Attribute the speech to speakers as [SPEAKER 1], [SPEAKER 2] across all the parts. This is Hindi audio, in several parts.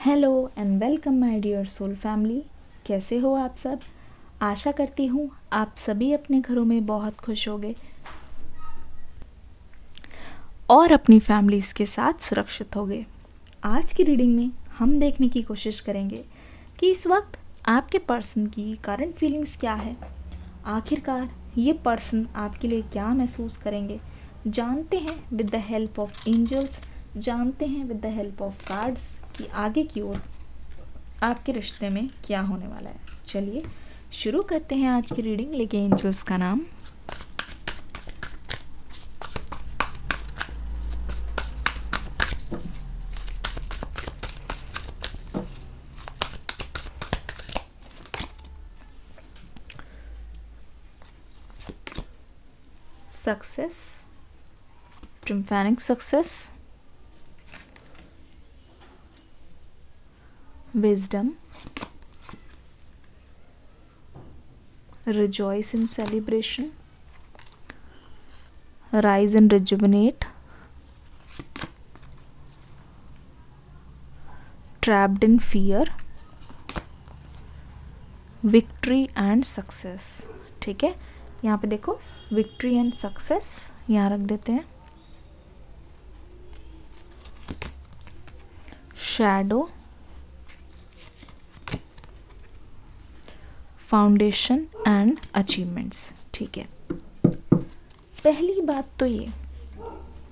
[SPEAKER 1] Hello and welcome my dear soul family. कैसे हो आप सब? आशा करती हूँ आप सभी अपने घरों में बहुत खुश होंगे और अपनी फैमिलीज़ के साथ सुरक्षित होंगे। आज की रीडिंग में हम देखने की कोशिश करेंगे कि इस वक्त आपके पर्सन की करंट फीलिंग्स क्या है। आखिरकार ये पर्सन आपके लिए क्या महसूस करेंगे, जानते हैं with the help of angels, जानते हैं with the help of cards कि आगे की ओर आपके रिश्ते में क्या होने वाला है। चलिए शुरू करते हैं आज की रीडिंग। लेके एंजल्स का नाम। Success, triumphant success, wisdom, rejoice in celebration, rise and rejuvenate, trapped in fear, victory and success। ठीक है, यहाँ पे देखो victory and success यहाँ रख देते हैं। shadow, foundation and achievements. ठीक है, पहली बात तो ये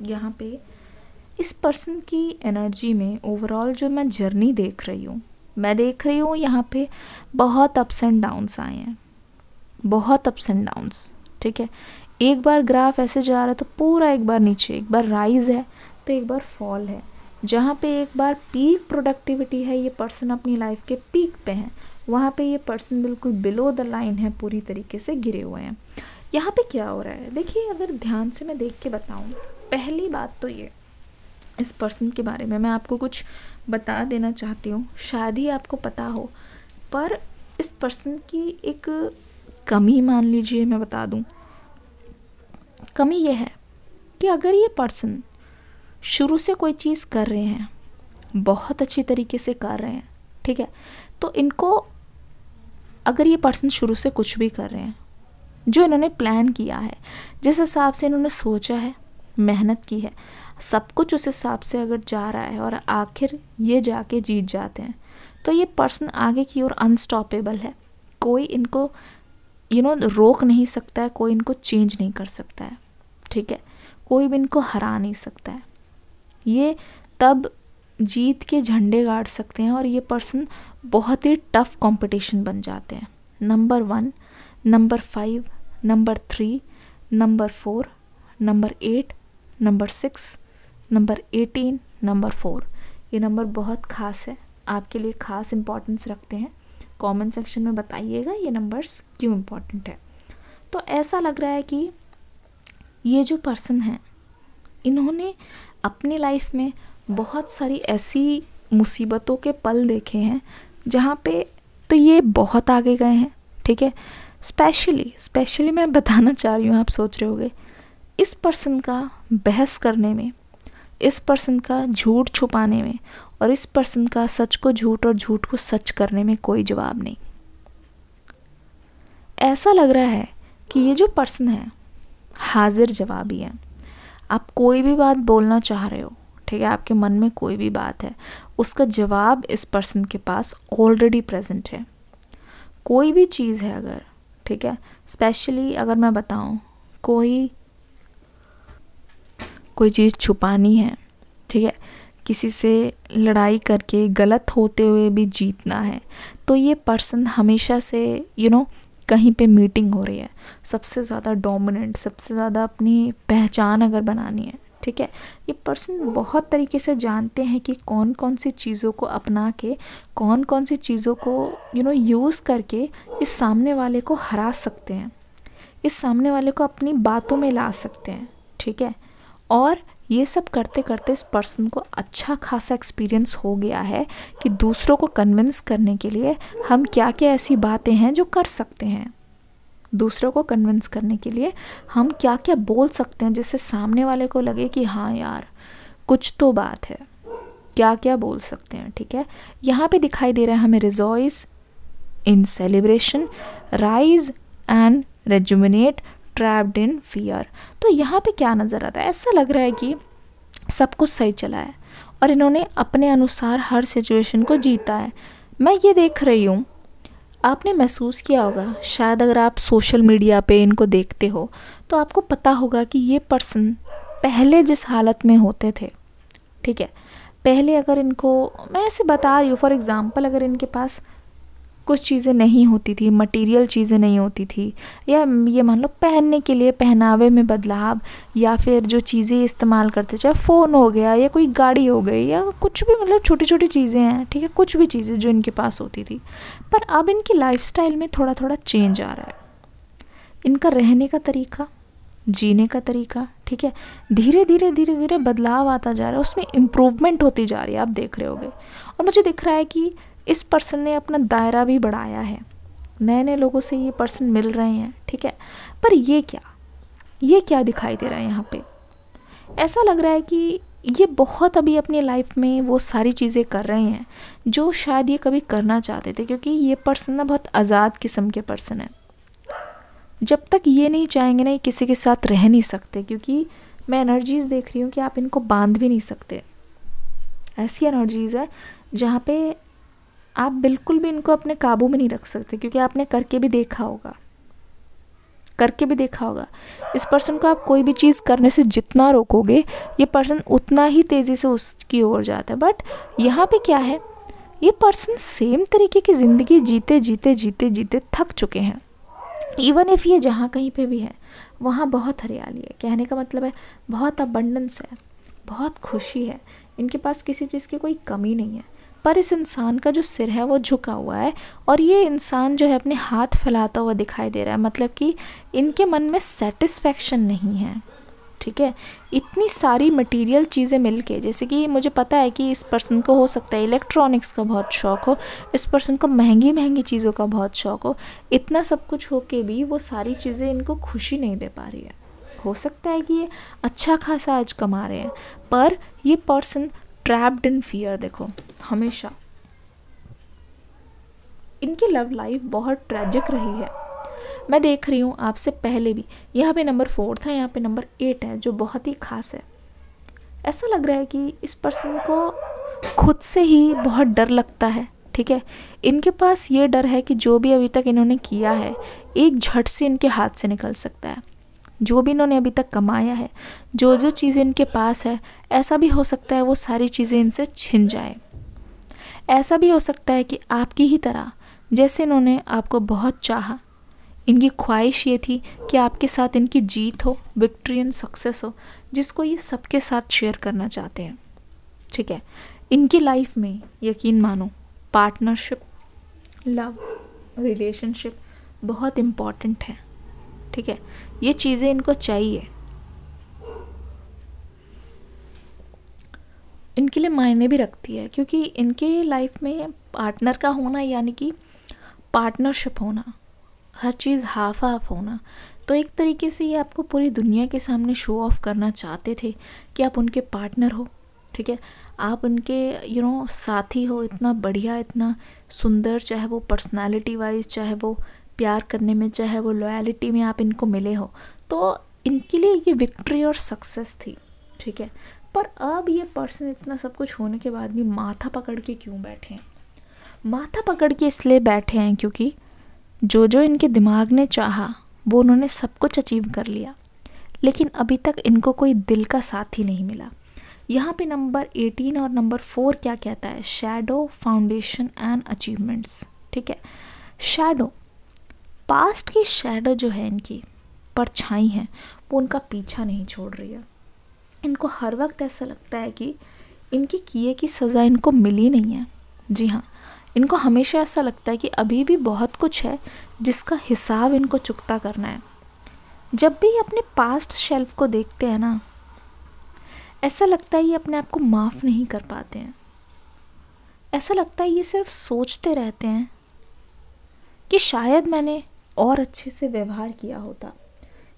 [SPEAKER 1] यहाँ पे इस पर्सन की एनर्जी में ओवरऑल जो मैं जर्नी देख रही हूँ यहाँ पे बहुत अप्स एंड डाउन्स आए हैं, बहुत अप्स एंड डाउन्स। ठीक है, एक बार ग्राफ ऐसे जा रहा है तो पूरा एक बार नीचे, एक बार राइज है तो एक बार फॉल है। जहाँ पे एक बार पीक प्रोडक्टिविटी है, ये पर्सन अपनी लाइफ के पीक पे है, वहाँ पे ये पर्सन बिल्कुल बिलो द लाइन है, पूरी तरीके से गिरे हुए हैं। यहाँ पे क्या हो रहा है देखिए, अगर ध्यान से मैं देख के बताऊँ, पहली बात तो ये इस पर्सन के बारे में मैं आपको कुछ बता देना चाहती हूँ, शायद ही आपको पता हो, पर इस पर्सन की एक कमी मान लीजिए मैं बता दूँ। कमी ये है कि अगर ये पर्सन शुरू से कोई चीज़ कर रहे हैं, बहुत अच्छी तरीके से कर रहे हैं, ठीक है, तो इनको अगर ये पर्सन शुरू से कुछ भी कर रहे हैं, जो इन्होंने प्लान किया है, जिस हिसाब से इन्होंने सोचा है, मेहनत की है, सब कुछ उस हिसाब से अगर जा रहा है और आखिर ये जाके जीत जाते हैं, तो ये पर्सन आगे की ओर अनस्टॉपेबल है। कोई इनको रोक नहीं सकता है, कोई इनको चेंज नहीं कर सकता है। ठीक है, कोई भी इनको हरा नहीं सकता है। ये तब जीत के झंडे गाड़ सकते हैं और ये पर्सन बहुत ही टफ कंपटीशन बन जाते हैं। Number 1, number 5, number 3, number 4, number 8, number 6, number 18, number 4। ये नंबर बहुत ख़ास है, आपके लिए ख़ास इम्पोर्टेंस रखते हैं। कमेंट सेक्शन में बताइएगा ये नंबर्स क्यों इम्पोर्टेंट है। तो ऐसा लग रहा है कि ये जो पर्सन है, इन्होंने अपनी लाइफ में बहुत सारी ऐसी मुसीबतों के पल देखे हैं जहाँ पे तो ये बहुत आगे गए हैं। ठीक है, स्पेशली मैं बताना चाह रही हूँ, आप सोच रहे होंगे इस पर्सन का बहस करने में, इस पर्सन का झूठ छुपाने में और इस पर्सन का सच को झूठ और झूठ को सच करने में कोई जवाब नहीं। ऐसा लग रहा है कि ये जो पर्सन है हाजिर जवाबी है। आप कोई भी बात बोलना चाह रहे हो, ठीक है, आपके मन में कोई भी बात है, उसका जवाब इस पर्सन के पास ऑलरेडी प्रेजेंट है। कोई भी चीज़ है अगर, ठीक है, स्पेशली अगर मैं बताऊं, कोई चीज़ छुपानी है, ठीक है, किसी से लड़ाई करके गलत होते हुए भी जीतना है, तो ये पर्सन हमेशा से कहीं पे मीटिंग हो रही है, सबसे ज़्यादा डोमिनेंट, सबसे ज़्यादा अपनी पहचान अगर बनानी है, ठीक है, ये पर्सन बहुत तरीके से जानते हैं कि कौन कौन सी चीज़ों को अपना के, कौन कौन सी चीज़ों को यूज़ करके इस सामने वाले को हरा सकते हैं, इस सामने वाले को अपनी बातों में ला सकते हैं। ठीक है, और ये सब करते करते इस पर्सन को अच्छा खासा एक्सपीरियंस हो गया है कि दूसरों को कन्विंस करने के लिए हम क्या क्या ऐसी बातें हैं जो कर सकते हैं, दूसरों को कन्विंस करने के लिए हम क्या क्या बोल सकते हैं जिससे सामने वाले को लगे कि हाँ यार कुछ तो बात है। क्या क्या बोल सकते हैं, ठीक है। यहाँ पे दिखाई दे रहा है हमें rejoice in celebration, rise and rejuvenate, trapped in fear. तो यहाँ पे क्या नज़र आ रहा है, ऐसा लग रहा है कि सब कुछ सही चला है और इन्होंने अपने अनुसार हर सिचुएशन को जीता है। मैं ये देख रही हूँ, आपने महसूस किया होगा शायद, अगर आप सोशल मीडिया पे इनको देखते हो तो आपको पता होगा कि ये पर्सन पहले जिस हालत में होते थे, ठीक है, पहले अगर इनको, मैं ऐसे बता रही हूँ फॉर एग्ज़ाम्पल, अगर इनके पास कुछ चीज़ें नहीं होती थी, मटेरियल चीज़ें नहीं होती थी, या ये मान लो पहनने के लिए पहनावे में बदलाव, या फिर जो चीज़ें इस्तेमाल करते, चाहे फ़ोन हो गया या कोई गाड़ी हो गई या कुछ भी, मतलब छोटी छोटी चीज़ें हैं, ठीक है, कुछ भी चीज़ें जो इनके पास होती थी, पर अब इनकी लाइफस्टाइल में थोड़ा थोड़ा चेंज आ रहा है। इनका रहने का तरीका, जीने का तरीका, ठीक है, धीरे धीरे धीरे धीरे बदलाव आता जा रहा है, उसमें इम्प्रूवमेंट होती जा रही है, आप देख रहे होगे। और मुझे दिख रहा है कि इस पर्सन ने अपना दायरा भी बढ़ाया है, नए नए लोगों से ये पर्सन मिल रहे हैं, ठीक है। पर ये क्या दिखाई दे रहा है यहाँ पे, ऐसा लग रहा है कि ये बहुत अभी अपनी लाइफ में वो सारी चीज़ें कर रहे हैं जो शायद ये कभी करना चाहते थे, क्योंकि ये पर्सन ना बहुत आज़ाद किस्म के पर्सन है। जब तक ये नहीं चाहेंगे ना, ये किसी के साथ रह नहीं सकते, क्योंकि मैं एनर्जीज़ देख रही हूँ कि आप इनको बांध भी नहीं सकते। ऐसी एनर्जीज़ है जहाँ पे आप बिल्कुल भी इनको अपने काबू में नहीं रख सकते, क्योंकि आपने करके भी देखा होगा। इस पर्सन को आप कोई भी चीज़ करने से जितना रोकोगे, ये पर्सन उतना ही तेज़ी से उसकी ओर जाता है। बट यहाँ पे क्या है, ये पर्सन सेम तरीके की ज़िंदगी जीते जीते जीते जीते थक चुके हैं। इवन इफ़ ये जहाँ कहीं पे भी है वहाँ बहुत हरियाली है, कहने का मतलब है बहुत अबंडेंस है, बहुत खुशी है, इनके पास किसी चीज़ की कोई कमी नहीं है। पर इस इंसान का जो सिर है वो झुका हुआ है, और ये इंसान जो है अपने हाथ फैलाता हुआ दिखाई दे रहा है, मतलब कि इनके मन में सेटिस्फेक्शन नहीं है, ठीक है। इतनी सारी मटेरियल चीज़ें मिलके, जैसे कि मुझे पता है कि इस पर्सन को हो सकता है इलेक्ट्रॉनिक्स का बहुत शौक़ हो, इस पर्सन को महंगी महंगी चीज़ों का बहुत शौक़ हो, इतना सब कुछ हो के भी वो सारी चीज़ें इनको खुशी नहीं दे पा रही है। हो सकता है कि ये अच्छा खासा आज कमा रहे हैं, पर ये पर्सन ट्रैप्ड इन फियर। देखो, हमेशा इनकी लव लाइफ बहुत ट्रेजिक रही है। मैं देख रही हूँ आपसे पहले भी, यहाँ पे नंबर 4 था, यहाँ पे नंबर 8 है, जो बहुत ही खास है। ऐसा लग रहा है कि इस पर्सन को खुद से ही बहुत डर लगता है, ठीक है। इनके पास ये डर है कि जो भी अभी तक इन्होंने किया है एक झट से इनके हाथ से निकल सकता है। जो भी इन्होंने अभी तक कमाया है, जो जो चीज़ें इनके पास है, ऐसा भी हो सकता है वो सारी चीज़ें इनसे छिन जाए। ऐसा भी हो सकता है कि आपकी ही तरह, जैसे इन्होंने आपको बहुत चाहा, इनकी ख्वाहिश ये थी कि आपके साथ इनकी जीत हो, विक्ट्री एंड सक्सेस हो, जिसको ये सबके साथ शेयर करना चाहते हैं, ठीक है। इनकी लाइफ में यकीन मानो पार्टनरशिप, लव, रिलेशनशिप बहुत इम्पॉर्टेंट है, ठीक है। ये चीज़ें इनको चाहिए, इनके लिए मायने भी रखती है, क्योंकि इनके लाइफ में पार्टनर का होना यानी कि पार्टनरशिप होना, हर चीज़ हाफ हाफ होना। तो एक तरीके से ये आपको पूरी दुनिया के सामने शो ऑफ करना चाहते थे कि आप उनके पार्टनर हो, ठीक है, आप उनके साथी हो, इतना बढ़िया, इतना सुंदर, चाहे वो पर्सनालिटी वाइज, चाहे वो प्यार करने में, चाहे वो लॉयलिटी में आप इनको मिले हो। तो इनके लिए ये विक्ट्री और सक्सेस थी, ठीक है। पर अब ये पर्सन इतना सब कुछ होने के बाद भी माथा पकड़ के क्यों बैठे हैं? माथा पकड़ के इसलिए बैठे हैं क्योंकि जो जो इनके दिमाग ने चाहा वो उन्होंने सब कुछ अचीव कर लिया, लेकिन अभी तक इनको कोई दिल का साथ ही नहीं मिला। यहाँ पे नंबर 18 और नंबर 4 क्या कहता है? शैडो, फाउंडेशन एंड अचीवमेंट्स, ठीक है। शैडो, पास्ट की शैडो जो है, इनकी परछाई है, वो उनका पीछा नहीं छोड़ रही है। इनको हर वक्त ऐसा लगता है कि इनके किए की सज़ा इनको मिली नहीं है। जी हाँ, इनको हमेशा ऐसा लगता है कि अभी भी बहुत कुछ है जिसका हिसाब इनको चुकता करना है। जब भी ये अपने पास्ट शेल्फ को देखते हैं ना, ऐसा लगता है ये अपने आप को माफ़ नहीं कर पाते हैं। ऐसा लगता है ये सिर्फ सोचते रहते हैं कि शायद मैंने और अच्छे से व्यवहार किया होता,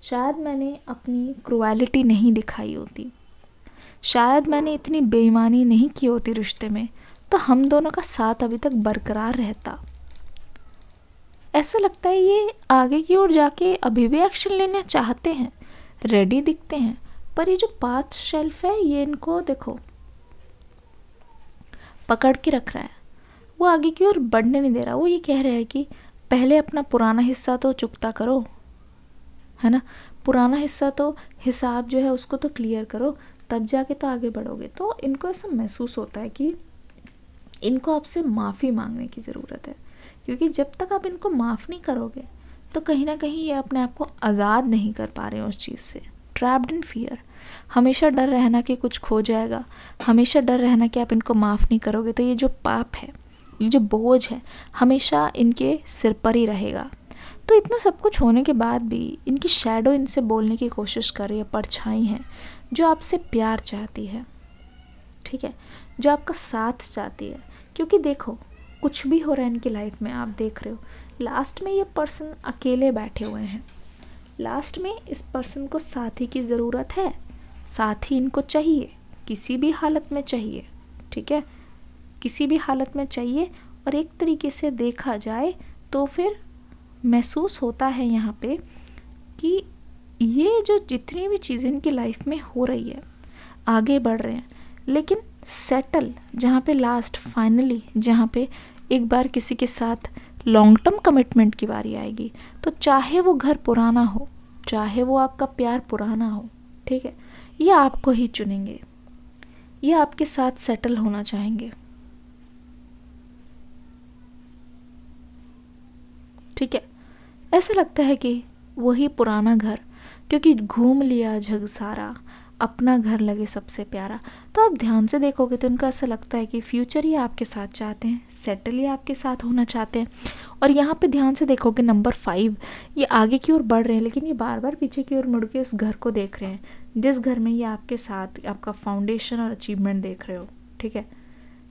[SPEAKER 1] शायद मैंने अपनी क्रुएलिटी नहीं दिखाई होती, शायद मैंने इतनी बेईमानी नहीं की होती रिश्ते में तो हम दोनों का साथ अभी तक बरकरार रहता। ऐसा लगता है ये आगे की ओर जाके अभी भी एक्शन लेना चाहते हैं, रेडी दिखते हैं, पर ये जो पाथ शेल्फ है ये इनको देखो पकड़ के रख रहा है, वो आगे की ओर बढ़ने नहीं दे रहा। वो ये कह रहा है कि पहले अपना पुराना हिस्सा तो चुकता करो, है ना, पुराना हिस्सा तो हिसाब जो है उसको तो क्लियर करो, तब जाके तो आगे बढ़ोगे। तो इनको ऐसा महसूस होता है कि इनको आपसे माफ़ी मांगने की ज़रूरत है, क्योंकि जब तक आप इनको माफ़ नहीं करोगे तो कहीं ना कहीं ये अपने आप को आज़ाद नहीं कर पा रहे हैं उस चीज़ से। ट्रैप्ड इन फियर, हमेशा डर रहना कि कुछ खो जाएगा, हमेशा डर रहना कि आप इनको माफ़ नहीं करोगे तो ये जो पाप है, ये जो बोझ है, हमेशा इनके सिर पर ही रहेगा। तो इतना सब कुछ होने के बाद भी इनकी शैडो इनसे बोलने की कोशिश कर रही है, परछाई है जो आपसे प्यार चाहती है, ठीक है, जो आपका साथ चाहती है। क्योंकि देखो कुछ भी हो रहा है इनकी लाइफ में, आप देख रहे हो लास्ट में ये पर्सन अकेले बैठे हुए हैं। लास्ट में इस पर्सन को साथी की ज़रूरत है, साथी इनको चाहिए, किसी भी हालत में चाहिए, ठीक है, किसी भी हालत में चाहिए। और एक तरीके से देखा जाए तो फिर महसूस होता है यहाँ पे कि ये जो जितनी भी चीज़ें इनकी लाइफ में हो रही है, आगे बढ़ रहे हैं, लेकिन सेटल जहाँ पे लास्ट फाइनली जहाँ पे एक बार किसी के साथ लॉन्ग टर्म कमिटमेंट की बारी आएगी तो चाहे वो घर पुराना हो, चाहे वो आपका प्यार पुराना हो, ठीक है, ये आपको ही चुनेंगे, ये आपके साथ सेटल होना चाहेंगे, ठीक है। ऐसा लगता है कि वही पुराना घर, क्योंकि घूम लिया जग सारा, अपना घर लगे सबसे प्यारा। तो आप ध्यान से देखोगे तो उनको ऐसा लगता है कि फ्यूचर ये आपके साथ चाहते हैं, सेटल ये आपके साथ होना चाहते हैं। और यहाँ पे ध्यान से देखोगे नंबर 5, ये आगे की ओर बढ़ रहे हैं लेकिन ये बार बार पीछे की ओर मुड़ के उस घर को देख रहे हैं जिस घर में ये आपके साथ आपका फाउंडेशन और अचीवमेंट देख रहे हो, ठीक है।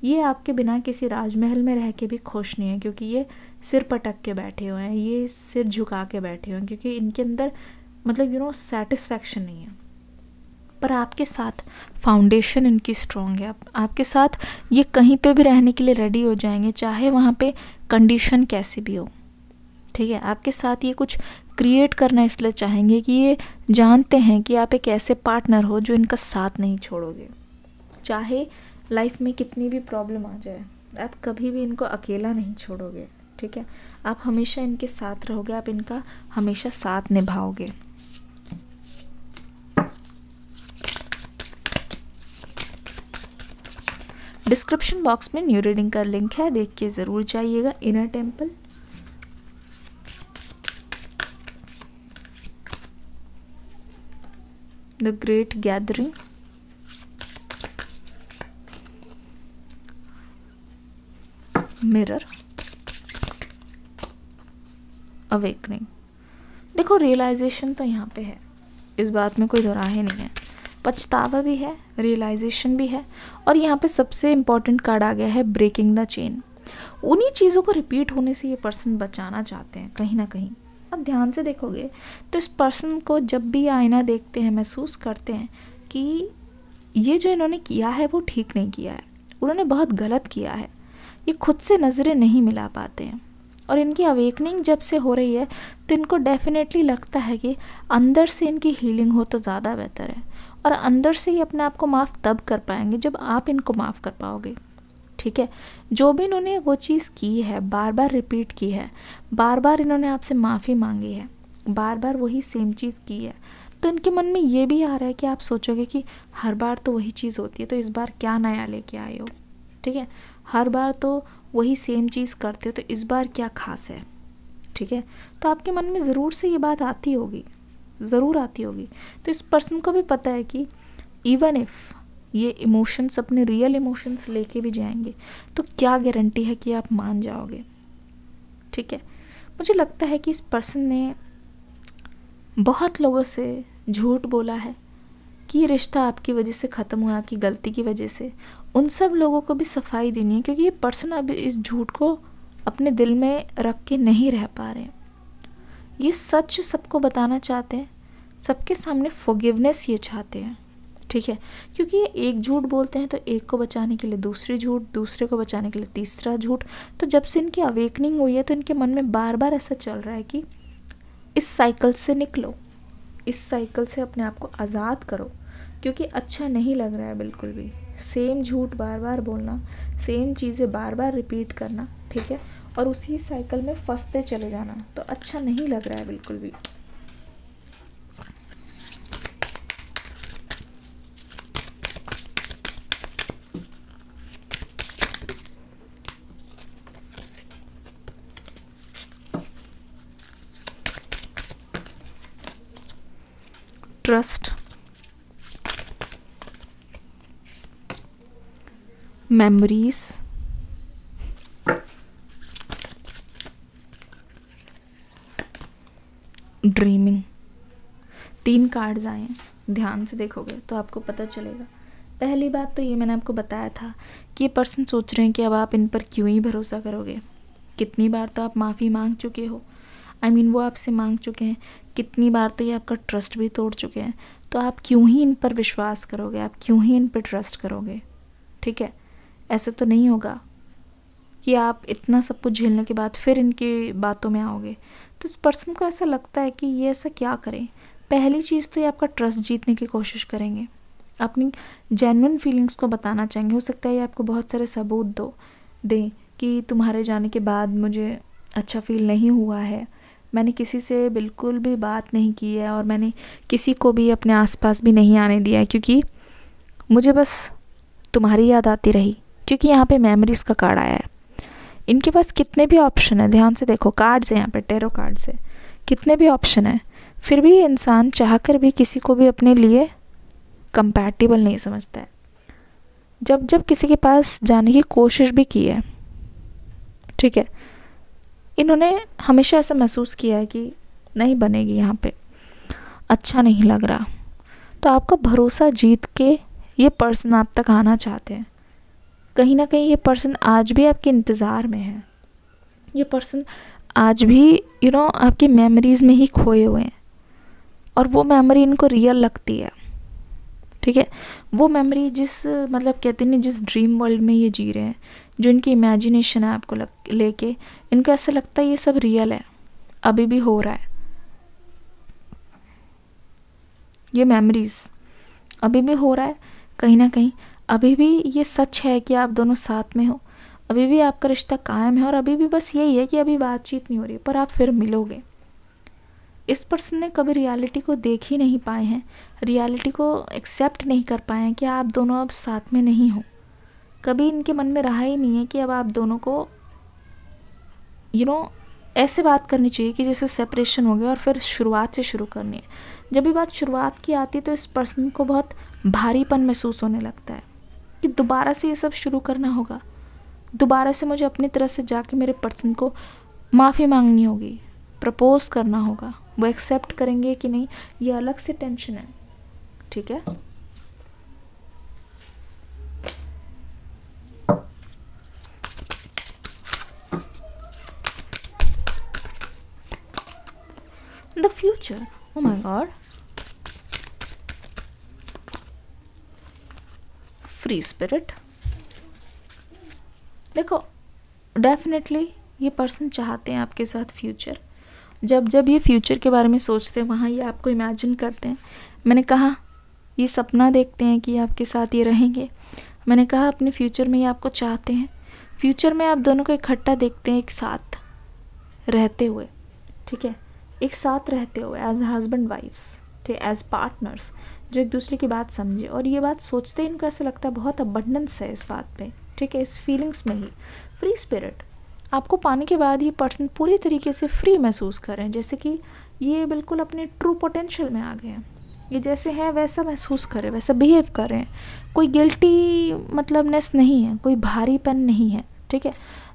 [SPEAKER 1] ये आपके बिना किसी राजमहल में रह के भी खुश नहीं है, क्योंकि ये सिर पटक के बैठे हुए हैं, ये सिर झुका के बैठे हुए हैं, क्योंकि इनके अंदर मतलब सेटिस्फैक्शन नहीं है। पर आपके साथ फाउंडेशन इनकी स्ट्रॉन्ग है, आपके साथ ये कहीं पे भी रहने के लिए रेडी हो जाएंगे, चाहे वहाँ पे कंडीशन कैसी भी हो, ठीक है। आपके साथ ये कुछ क्रिएट करना इसलिए चाहेंगे कि ये जानते हैं कि आप एक ऐसे पार्टनर हो जो इनका साथ नहीं छोड़ोगे। चाहे लाइफ में कितनी भी प्रॉब्लम आ जाए, आप कभी भी इनको अकेला नहीं छोड़ोगे, ठीक है। आप हमेशा इनके साथ रहोगे, आप इनका हमेशा साथ निभाओगे। डिस्क्रिप्शन बॉक्स में न्यू रीडिंग का लिंक है, देख के ज़रूर जाइएगा। Inner temple, the great gathering, mirror, awakening. देखो रियलाइजेशन तो यहाँ पे है, इस बात में कोई दोराहे नहीं है, पछतावा भी है, रियलाइजेशन भी है, और यहाँ पे सबसे इम्पॉर्टेंट कार्ड आ गया है ब्रेकिंग द चेन। उन्हीं चीज़ों को रिपीट होने से ये पर्सन बचाना चाहते हैं कहीं ना कहीं। अब ध्यान से देखोगे तो इस पर्सन को जब भी आईना देखते हैं महसूस करते हैं कि ये जो इन्होंने किया है वो ठीक नहीं किया है, उन्होंने बहुत गलत किया है, ये खुद से नज़रें नहीं मिला पाते हैं। और इनकी अवेकनिंग जब से हो रही है तो इनको डेफिनेटली लगता है कि अंदर से इनकी हीलिंग हो तो ज़्यादा बेहतर है, और अंदर से ही अपने आप को माफ़ तब कर पाएंगे जब आप इनको माफ़ कर पाओगे, ठीक है। जो भी इन्होंने वो चीज़ की है, बार बार रिपीट की है, बार बार इन्होंने आपसे माफ़ी मांगी है, बार बार वही सेम चीज़ की है, तो इनके मन में ये भी आ रहा है कि आप सोचोगे कि हर बार तो वही चीज़ होती है, तो इस बार क्या नया लेके आए हो, ठीक है। हर बार तो वही सेम चीज़ करते हो, तो इस बार क्या खास है, ठीक है। तो आपके मन में ज़रूर से ये बात आती होगी, ज़रूर आती होगी। तो इस पर्सन को भी पता है कि इवन इफ़ ये इमोशंस अपने रियल इमोशंस लेके भी जाएंगे तो क्या गारंटी है कि आप मान जाओगे, ठीक है। मुझे लगता है कि इस पर्सन ने बहुत लोगों से झूठ बोला है कि ये रिश्ता आपकी वजह से ख़त्म हुआ, आपकी गलती की वजह से। उन सब लोगों को भी सफाई देनी है, क्योंकि ये पर्सन अब इस झूठ को अपने दिल में रख के नहीं रह पा रहे हैं। ये सच सबको बताना चाहते हैं, सबके सामने फॉरगिवनेस ये चाहते हैं, ठीक है, क्योंकि ये एक झूठ बोलते हैं तो एक को बचाने के लिए दूसरी झूठ, दूसरे को बचाने के लिए तीसरा झूठ। तो जब से इनकी अवेकनिंग हुई है तो इनके मन में बार बार ऐसा चल रहा है कि इस साइकिल से निकलो, इस साइकिल से अपने आप को आज़ाद करो, क्योंकि अच्छा नहीं लग रहा है बिल्कुल भी। सेम झूठ बार बार बोलना, सेम चीज़ें बार बार रिपीट करना, ठीक है, और उसी साइकिल में फंसते चले जाना, तो अच्छा नहीं लग रहा है बिल्कुल भी। Trust, memories, dreaming. 3 कार्ड्स आए हैं, ध्यान से देखोगे तो आपको पता चलेगा। पहली बात तो ये मैंने आपको बताया था कि ये पर्सन सोच रहे हैं कि अब आप इन पर क्यों ही भरोसा करोगे। कितनी बार तो आप माफ़ी मांग चुके हो, वो आपसे मांग चुके हैं। कितनी बार तो ये आपका ट्रस्ट भी तोड़ चुके हैं, तो आप क्यों ही इन पर विश्वास करोगे, आप क्यों ही इन पर ट्रस्ट करोगे। ठीक है, ऐसा तो नहीं होगा कि आप इतना सब कुछ झेलने के बाद फिर इनकी बातों में आओगे। तो इस पर्सन को ऐसा लगता है कि ये ऐसा क्या करें। पहली चीज़ तो ये आपका ट्रस्ट जीतने की कोशिश करेंगे, अपनी जेन्युइन फीलिंग्स को बताना चाहेंगे। हो सकता है ये आपको बहुत सारे सबूत दें कि तुम्हारे जाने के बाद मुझे अच्छा फील नहीं हुआ है, मैंने किसी से बिल्कुल भी बात नहीं की है और मैंने किसी को भी अपने आसपास भी नहीं आने दिया है, क्योंकि मुझे बस तुम्हारी याद आती रही। क्योंकि यहाँ पे मेमोरीज़ का कार्ड आया है। इनके पास कितने भी ऑप्शन है, ध्यान से देखो, कार्ड्स हैं यहाँ पे, टेरो कार्ड्स है, कितने भी ऑप्शन है, फिर भी इंसान चाहकर भी किसी को भी अपने लिए कंपैटिबल नहीं समझता है। जब जब किसी के पास जाने की कोशिश भी की है, ठीक है, इन्होंने हमेशा ऐसा महसूस किया है कि नहीं बनेगी, यहाँ पे अच्छा नहीं लग रहा। तो आपका भरोसा जीत के ये पर्सन आप तक आना चाहते हैं। कहीं ना कहीं ये पर्सन आज भी आपके इंतज़ार में है। ये पर्सन आज भी आपकी मेमोरीज़ में ही खोए हुए हैं, और वो मेमोरी इनको रियल लगती है। ठीक है, वो मेमोरी कहते हैं जिस ड्रीम वर्ल्ड में ये जी रहे हैं, जो इनकी इमेजिनेशन है आपको लेके, इनको ऐसा लगता है ये सब रियल है, अभी भी हो रहा है। ये मेमोरीज़ अभी भी हो रहा है कहीं ना कहीं, अभी भी ये सच है कि आप दोनों साथ में हो, अभी भी आपका रिश्ता कायम है, और अभी भी बस यही है कि अभी बातचीत नहीं हो रही, पर आप फिर मिलोगे। इस पर्सन ने कभी रियलिटी को देख ही नहीं पाए हैं, रियलिटी को एक्सेप्ट नहीं कर पाए हैं कि आप दोनों अब साथ में नहीं हो। कभी इनके मन में रहा ही नहीं है कि अब आप दोनों को ऐसे बात करनी चाहिए कि जैसे सेपरेशन हो गया और फिर शुरुआत से शुरू करनी है। जब भी बात शुरुआत की आती है तो इस पर्सन को बहुत भारीपन महसूस होने लगता है कि दोबारा से ये सब शुरू करना होगा, दोबारा से मुझे अपनी तरफ से जाके मेरे पर्सन को माफ़ी मांगनी होगी, प्रपोज करना होगा, वो एक्सेप्ट करेंगे कि नहीं, ये अलग से टेंशन है। ठीक है, the future, oh my God, free spirit. देखो, डेफिनेटली ये पर्सन चाहते हैं आपके साथ फ्यूचर। जब जब ये फ्यूचर के बारे में सोचते हैं, वहाँ ये आपको इमेजिन करते हैं। मैंने कहा ये सपना देखते हैं कि आपके साथ ये रहेंगे। मैंने कहा अपने फ्यूचर में ये आपको चाहते हैं। फ्यूचर में आप दोनों को इकट्ठा देखते हैं, एक साथ रहते हुए। ठीक है, एक साथ रहते हुए एज हस्बैंड वाइफ्स, ठीक है, एज पार्टनर्स, जो एक दूसरे की बात समझे। और ये बात सोचते ही इनको ऐसा लगता है बहुत अबंडेंस है इस बात पे। ठीक है, इस फीलिंग्स में ही। फ्री स्पिरिट आपको पाने के बाद ये पर्सन पूरी तरीके से फ्री महसूस करें, जैसे कि ये बिल्कुल अपने ट्रू पोटेंशियल में आ गए हैं। ये जैसे है वैसा महसूस करें, वैसा बिहेव करें। कोई गिल्टी नेस नहीं है, कोई भारीपन नहीं है। ठीक है,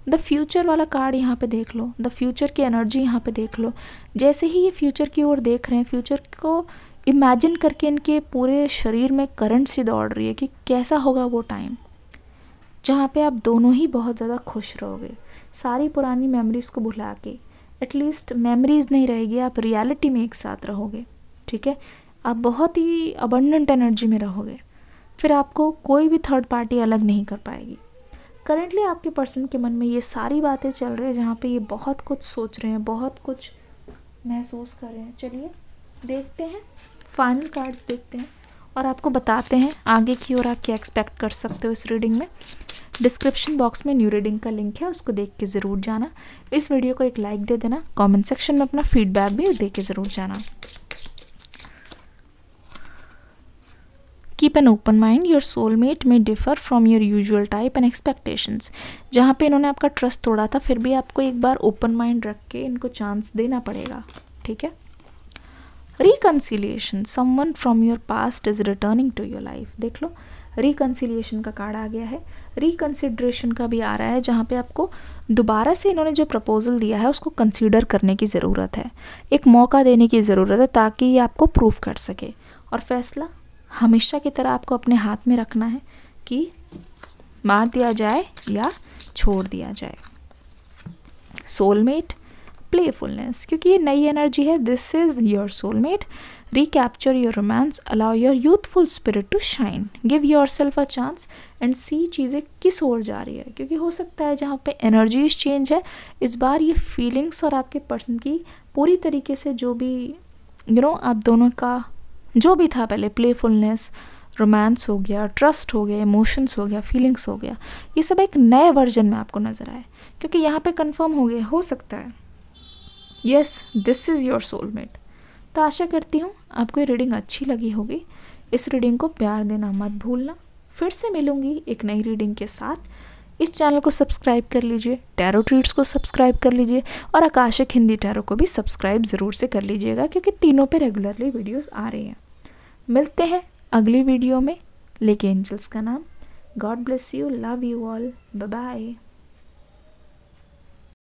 [SPEAKER 1] द फ्यूचर वाला कार्ड यहाँ पे देख लो, द फ्यूचर की एनर्जी यहाँ पे देख लो। जैसे ही ये फ्यूचर की ओर देख रहे हैं, फ्यूचर को इमेजिन करके इनके पूरे शरीर में करंट सी दौड़ रही है कि कैसा होगा वो टाइम जहाँ पे आप दोनों ही बहुत ज़्यादा खुश रहोगे। सारी पुरानी मेमोरीज़ को भुला के, एटलीस्ट मेमोरीज़ नहीं रहेगी, आप रियलिटी में एक साथ रहोगे। ठीक है, आप बहुत ही अबंडेंट एनर्जी में रहोगे, फिर आपको कोई भी थर्ड पार्टी अलग नहीं कर पाएगी। करेंटली आपके पर्सन के मन में ये सारी बातें चल रही है जहाँ पे ये बहुत कुछ सोच रहे हैं, बहुत कुछ महसूस कर रहे हैं। चलिए देखते हैं, फाइनल कार्ड्स देखते हैं और आपको बताते हैं आगे की ओर आप क्या एक्सपेक्ट कर सकते हो इस रीडिंग में। डिस्क्रिप्शन बॉक्स में न्यू रीडिंग का लिंक है, उसको देख के ज़रूर जाना। इस वीडियो को एक लाइक दे देना, कमेंट सेक्शन में अपना फीडबैक भी दे के ज़रूर जाना। Keep an open mind, your soulmate may differ from your usual type and expectations. जहाँ पे इन्होंने आपका ट्रस्ट तोड़ा था, फिर भी आपको एक बार ओपन माइंड रख के इनको चांस देना पड़ेगा, ठीक है। Reconciliation, someone from your past is returning to your life. देख लो, रिकन्सिलिएशन का कार्ड आ गया है, रिकन्सिडरेशन का भी आ रहा है, जहाँ पे आपको दोबारा से इन्होंने जो प्रपोजल दिया है उसको कंसीडर करने की ज़रूरत है, एक मौका देने की ज़रूरत है ताकि ये आपको प्रूव कर सके। और फैसला हमेशा की तरह आपको अपने हाथ में रखना है कि मार दिया जाए या छोड़ दिया जाए। सोलमेट, प्लेफुलनेस, क्योंकि ये नई एनर्जी है, this is your soulmate. Recapture your romance, allow your youthful spirit to shine, give yourself a chance and see चीज़ें किस ओर जा रही है। क्योंकि हो सकता है जहाँ पे एनर्जीज चेंज है, इस बार ये फीलिंग्स और आपके पर्सन की पूरी तरीके से जो भी आप दोनों का जो भी था पहले, प्लेफुलनेस, रोमांस हो गया, ट्रस्ट हो गया, इमोशंस हो गया, फीलिंग्स हो गया, ये सब एक नए वर्जन में आपको नज़र आए। क्योंकि यहाँ पे कंफर्म हो गया, हो सकता है yes this is your soulmate. तो आशा करती हूँ आपको ये रीडिंग अच्छी लगी होगी। इस रीडिंग को प्यार देना मत भूलना। फिर से मिलूँगी एक नई रीडिंग के साथ। इस चैनल को सब्सक्राइब कर लीजिए, टैरो ट्रीट्स को सब्सक्राइब कर लीजिए और आकाशिक हिंदी टैरो को भी सब्सक्राइब ज़रूर से कर लीजिएगा, क्योंकि तीनों पे रेगुलरली वीडियोस आ रही हैं। मिलते हैं अगली वीडियो में, लेके एंजल्स का नाम। God bless you, love you all, bye bye.